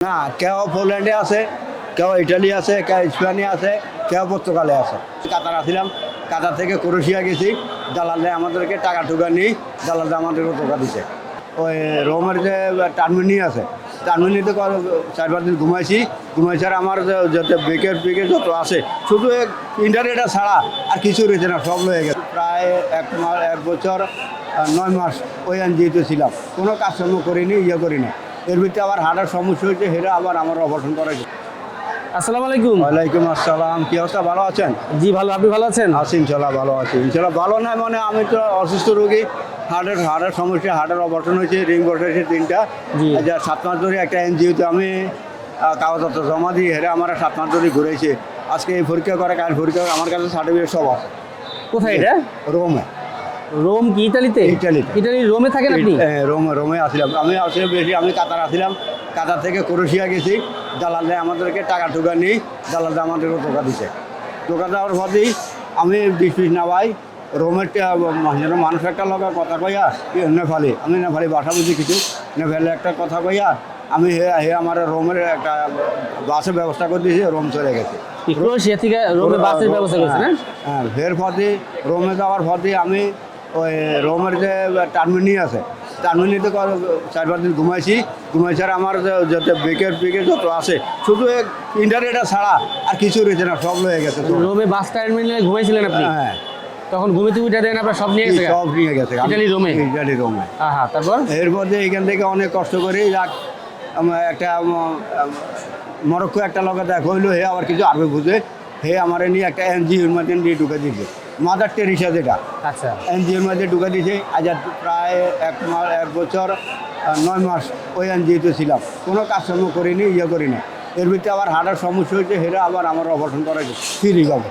না, কেউ পোল্যান্ডে আছে, কেউ ইটালি আছে, কেউ স্পেনে আছে, কেউ পর্তুগালে আছে। কাতার আসছিলাম, কাতার থেকে ক্রোয়েশিয়া গেছি। দালালে আমাদেরকে টাকা টুকা নিই, দালালে আমাদেরকে টাকা দিছে। ওই রোমের যে টার্মিনি আছে, টার্মিনিতে 4-5 দিন ঘুমাইছি। আর আমার যত বিকেট যত আছে, শুধু ইন্টারনেটটা ছাড়া আর কিছু রয়েছে না, সব হয়ে গেছে। প্রায় 1 বছর 9 মাস ওই এনজিওতে ছিলাম, কোনো কাজকর্ম করিনি, করি না। এর ভিতরে আবার হার্টের সমস্যা হয়েছে, হেরা আবার আমার অপারেশন করেছে। আসসালামু আলাইকুম। ওয়ালাইকুম আসসালাম। কি অবস্থা? ভালো আছেন? জি ভালো, আপনি ভালো আছেন? আছি ইনশাল্লাহ, ভালো আছি ইনশাল্লাহ। ভালো নয় মানে আমি তো অসুস্থ রোগী, হার্টের সমস্যা, হার্টের অপারেশন হয়েছে, রিং বসেছে 3টা। জি। 7 মাস ধরে একটা এনজিওতে আমি কাগজপত্র জমা দিয়ে হেরে আমার 7 মাস ধরে ঘুরেছে। আজকে এই পরীক্ষা করে, কাল পরীক্ষা করে, আমার কাছে সার্টিফিকেট সব আছে। কোথায় এটা? রোমে। রোম কি ইতালিতে? ইটালিতে। ইটালি রোমে থাকেন আপনি? রোমে আসছিলাম। আমি আসলে বেশি, আমি কাতার আসছিলাম, কাতার থেকে ক্রোয়েশিয়া গেছি। দালালে আমাদেরকে টাকা টুকা নিই, দালালে আমাদেরকে টাকা দিছে। টাকা দেওয়ার পরেই আমি 20 পিস নামাই রোমের মানুষ একটা লগা কথা কইয়া নেপালি, আমি নেপালি ভাষা বুঝি কিছু, নেপালি একটা কথা কইয়া আমি হে আমার রোমের একটা বাসের ব্যবস্থা করে দিয়েছি, রোম চলে গেছে। ক্রোয়েশিয়া থেকে রোমে বাসের ব্যবস্থা করেছে না? হ্যাঁ, ফের পথে রোমে যাওয়ার পথে আমি ওই রোমের যে টার্মিনি আছে, টার্মিনিতে 4-5 দিন ঘুমাইছি। আর আমার যত বিকেট যত আছে, শুধু ইন্টারনেটটা ছাড়া আর কিছু রয়েছে না, সব হয়ে গেছে। রোমে বাস টার্মিনালে ঘুমাইছিলেন আপনি? হ্যাঁ, তখন ঘুমিতে উঠে দেন আপনার সব নিয়ে গেছে? সব নিয়ে গেছে ইটালি রোমে? ইটালি রোমে। হ্যাঁ, তারপর? এরপর দিয়ে এখান থেকে অনেক কষ্ট করে যাক একটা মরক্কো একটা লোকে দেখ হইলো, হে আবার কিছু আরবি বুঝে, হে আমার নিয়ে একটা এনজিওর মধ্যে দিয়ে ঢুকে দিয়েছে, মাদার টেরিসা যেটা। আচ্ছা। এনজিওর মধ্যে ঢুকে দিয়েছে। আজ প্রায় 1 বছর 9 মাস ওই এনজিওতে ছিলাম, কোনো কাজকর্ম করিনি, করি না। এর ভিতরে আবার হার্টের সমস্যা হয়েছে, হেরা আবার আমার অপারেশন করেছে ফ্রিভাবে।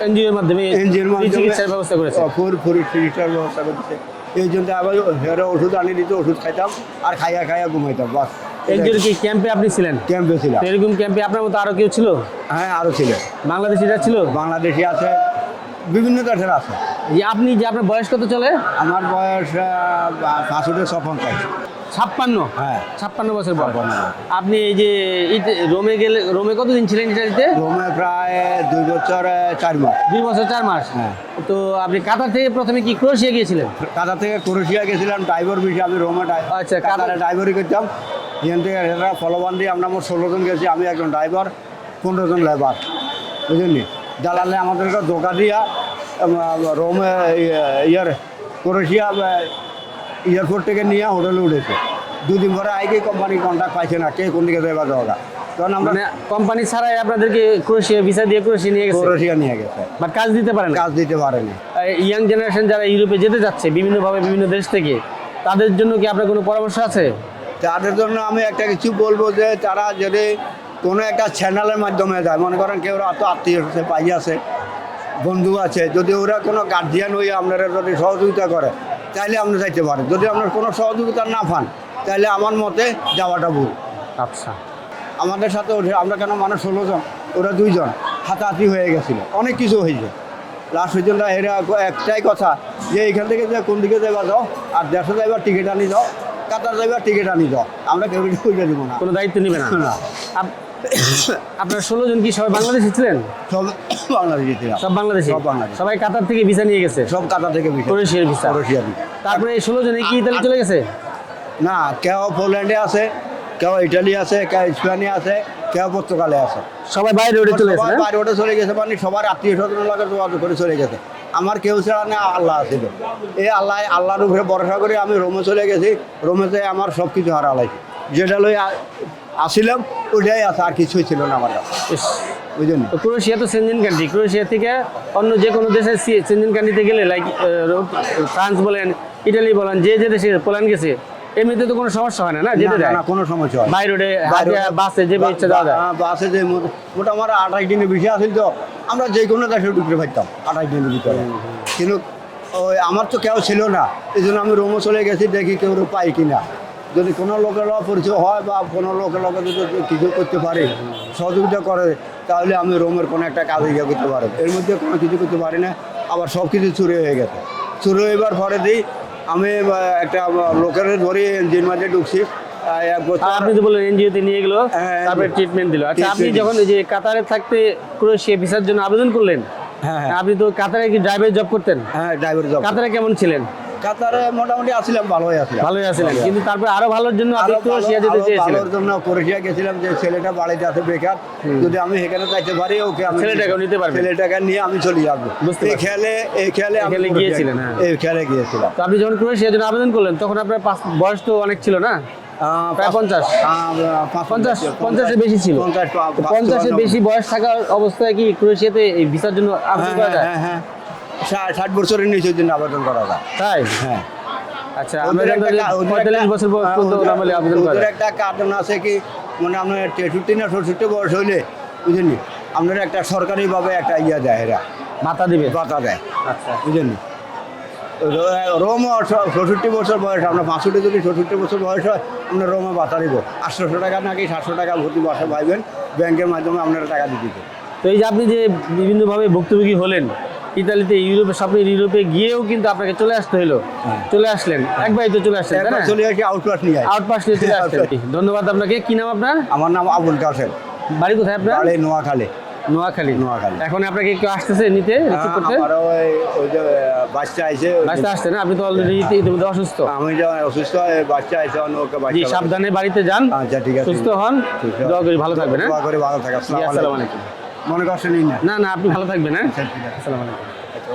এনজিওর মাধ্যমে? এনজিওর মাধ্যমে চিকিৎসার ব্যবস্থা করেছে? ফুল চিকিৎসার ব্যবস্থা করছে। এই জন্য আবার হেরা ওষুধ আনি দিত, ওষুধ খাইতাম আর খাইয়া ঘুমাইতাম, বাস। এনজিওর কি ক্যাম্পে আপনি ছিলেন? ক্যাম্পে ছিলাম। তো এরকম ক্যাম্পে আপনার মতো আরো কেউ ছিল? হ্যাঁ, আরও ছিল। বাংলাদেশিরা ছিল? বাংলাদেশি আছে, বিভিন্ন দেশের আছে। আপনি যে আপনার বয়স কত চলে? আমার বয়স 56। 56? হ্যাঁ, 56 বছর বয়স। 56। আপনি এই যে রোমে গেলে, রোমে কতদিন ছিলেন ইটালিতে? রোমে প্রায় 2 বছর 4 মাস। 2 বছর 4 মাস? হ্যাঁ। তো আপনি কাতার থেকে প্রথমে কি ক্রোয়েশিয়া গিয়েছিলেন? কাতার থেকে ক্রোয়েশিয়া গেছিলাম ড্রাইভার বিষয়ে, আমি রোমে আচ্ছা, কাতারে ড্রাইভারি করতাম। এখান থেকে এরা ফলোবান দিয়ে আমরা মোট 16 জন গেছি, আমি একজন ড্রাইভার, 15 জন লেবার, বুঝলেন। দালালে আমাদেরকে ধোকা দিয়া রোমে ক্রোয়েশিয়া এয়ারপোর্ট থেকে নিয়ে হোটেলে উঠেছে। 2 দিন পরে আগে কোম্পানি কন্ট্যাক্ট পাইছে না, কে কোন দিকে যাইবা যাওয়া। তখন আমরা কোম্পানি ছাড়াই আপনাদেরকে ক্রোয়েশিয়া ভিসা দিয়ে ক্রোয়েশিয়া নিয়ে গেছে? ক্রোয়েশিয়া নিয়ে গেছে, বাট কাজ দিতে পারেন? কাজ দিতে পারেনি। ইয়াং জেনারেশন যারা ইউরোপে যেতে যাচ্ছে বিভিন্নভাবে, বিভিন্ন দেশ থেকে, তাদের জন্য কি আপনার কোনো পরামর্শ আছে? তাদের জন্য আমি একটা কিছু বলবো যে তারা যদি কোনো একটা চ্যানেলের মাধ্যমে যায়, মনে করেন কেউ অত আত্মীয় আছে, পাই আছে, বন্ধু আছে, যদি ওরা কোনো গার্জিয়ান হয়ে আপনারা যদি সহযোগিতা করে, তাহলে আপনি যাইতে পারেন। যদি আপনার কোনো সহযোগিতা না পান, তাহলে আমার মতে যাওয়াটা ভুল। আচ্ছা। আমাদের সাথে আমরা কেন 16 জন, ওরা 2 জন, হাতাহাতি হয়ে গেছিল, অনেক কিছু হয়েছে। লাস্ট পর্যন্ত এরা একটাই কথা যে এখান থেকে যে কোন দিকে যাইবা যাও, আর দেশে যাইবার টিকিট আনি যাও, কাতার যাইবার টিকিট আনি যাও, আমরা কেউ কিছু করে দেবো না, কোনো দায়িত্ব নেবে না? না। আপনার 16 জন কি সবাই বাংলাদেশি ছিলেন? সব বাংলাদেশি ছিলাম। সব বাংলাদেশি? সব বাংলাদেশি। সবাই কাতার থেকে ভিসা নিয়ে গেছে? সব কাতার থেকে ক্রোয়েশিয়ার ভিসা? ক্রোয়েশিয়ার। তারপরে এই 16 জনে কি ইতালি চলে গেছে? না, কেউ পোল্যান্ডে আছে, কেউ ইটালি আছে, কেউ স্পেনে আছে, কেউ পর্তুগালে আছে। সবাই বাইরে উঠে চলে গেছে? বাইরে ওটা চলে গেছে, মানে সবার আত্মীয় স্বজনের লাগে যোগাযোগ করে চলে গেছে। আমার কেউ ছাড়া না, আল্লাহ ছিল। এই আল্লাহর উপরে ভরসা করে আমি রোমে চলে গেছি। রোমেতে আমার সব কিছু হারালাইছি, যেটা লই আসিলাম ওইটাই আছে, আর কিছুই ছিল না আমার কাছে, বুঝলেন। তো ক্রোয়েশিয়া তো সেনজেন কান্ট্রি, ক্রোয়েশিয়া থেকে অন্য যে কোনো দেশে সেনজেন কান্ট্রিতে গেলে, লাইক ফ্রান্স বলেন, ইটালি বলেন, যে দেশে পোল্যান্ড গেছে, এমনিতে তো কোনো সমস্যা হয় না, না যেতে দেয়? না, কোনো সমস্যা হয় না। বাই রোডে বাসে যে ইচ্ছা যাওয়া যায়? বাসে যে মোটা আমার 28 দিনের বেশি আসিল, তো আমরা যে কোনো দেশে ঢুকতে পারতাম 28 দিনের ভিতরে। কিন্তু ওই আমার তো কেউ ছিল না, এই জন্য আমি রোমে চলে গেছি, দেখি কেউ পাই কিনা। যদি কোনো লোকের পরিচয় হয় বা কোনো লোকের যদি কিছু করতে পারে, সহযোগিতা করে, তাহলে আমি রোমের কোনো একটা কাজে করতে পারি। এর মধ্যে কোনো কিছু করতে পারি না, আবার সব কিছু চুরি হয়ে গেছে। চুরি হইবার পরে দিই আমি একটা লোকের ধরে এনজিওর মাঝে ঢুকছি, এক বছর আর আপনি তো বললেন এনজিও তে নিয়ে গেলো, হ্যাঁ, তারপরে ট্রিটমেন্ট দিল। আচ্ছা, আপনি treatment যখন এই যে কাতারে থাকতে ক্রোয়েশিয়া ভিসার জন্য আবেদন করলেন, হ্যাঁ হ্যাঁ আপনি তো কাতারে কি ড্রাইভার জব করতেন? হ্যাঁ ড্রাইভার জব কাতারে কেমন ছিলেন? কাতারে মোটামুটি আসছিলাম, ভালোই আসছিলাম। ভালোই আছিলেন, কিন্তু তারপরে আরো ভালোর জন্য আপনি আরো ক্রোয়েশিয়া যেতে আরো চেয়েছিলেন। ভালোর জন্য ক্রোয়েশিয়া গেছিলাম, যে ছেলেটা বাড়িতে আছে বেকার, যদি আমি সেখানে যাইতে পারি ওকে আমি ছেলেটাকেও নিতে পারবেন। ছেলেটাকে নিয়ে আমি চলে যাবো। বুঝতে এই পারছি। খেলে আমি খেলে ক্রোয়েশিয়া- গিয়েছিলেন, হ্যাঁ। এই খেলে গিয়েছিলাম। তো আপনি যখন ক্রোয়েশিয়ার জন্য আবেদন করলেন তখন আপনার বয়স তো অনেক ছিল না? প্রায় 50 50-এর বেশি ছিল। 50-এর বেশি বয়স থাকার অবস্থায় কি ক্রোয়েশিয়াতে এই ভিসার জন্য আবেদন করা যায়? হ্যাঁ হ্যাঁ 60 বছরের নিচের জন্য আবেদন করা যায়। তাই? হ্যাঁ আচ্ছা, আমরা জানতাম যে 45 বছর পর্যন্ত নরমালি আবেদন করা ওদের যায়। একটা কারণ আছে কি, মানে আপনার 63 না 67 বয়স হইলে বুঝেননি আপনার একটা সরকারিভাবে একটা ইয়া দেয়, এরা ভাতা দিবে। বাতা দেয়, আচ্ছা, বুঝেননি। রোমও 66 বছর বয়স, আপনার 65 যদি 66 বছর বয়স হয় আপনার রোমে বাতা দিব 800 টাকা নাকি 700 টাকা ভর্তি বাসা পাইবেন, ব্যাংকের মাধ্যমে আপনারা টাকা দিয়ে দিতে। তো এই যে আপনি যে বিভিন্নভাবে ভুক্তভোগী হলেন ইতালিতে, ইউরোপে, স্বপ্ন ইউরোপে গিয়েও কিন্তু আপনাকে চলে আসতে হলো। চলে আসলেন একবারই তো চলে আসলেন, তাই একবার না? চলে আসি আউটপাস নিয়ে আসি। আউটপাস নিয়ে চলে আসলেন। ধন্যবাদ আপনাকে। কি নাম আপনার? আমার নাম আবুল কাসেম, বাড়ি কোথায় আপনার? বাড়ি নোয়াখালী। নোয়াখালী। নোয়াখালী। এখন আপনাকে কেউ আসতেছে নিতে, রিসিভ করতে? আমার ওই যে বাচ্চা আইছে, বাচ্চা আসছে না? আপনি তো অলরেডি ইতিমধ্যে অসুস্থ। আমি যখন অসুস্থ বাচ্চা আইছে, ওকে জি, বাচ্চা সাবধানে বাড়িতে যান, আচ্ছা ঠিক আছে, সুস্থ হন, ঠিক আছে। দোয়া করি ভালো থাকবেন। হ্যাঁ, দোয়া করে ভালো থাকা। জি, আসসালামু আলাইকুম। মনে কষ্ট নিন না। না না, আপনি ভালো থাকবেন। হ্যাঁ, আচ্ছা, ঠিক আছে। আসসালামু আলাইকুম।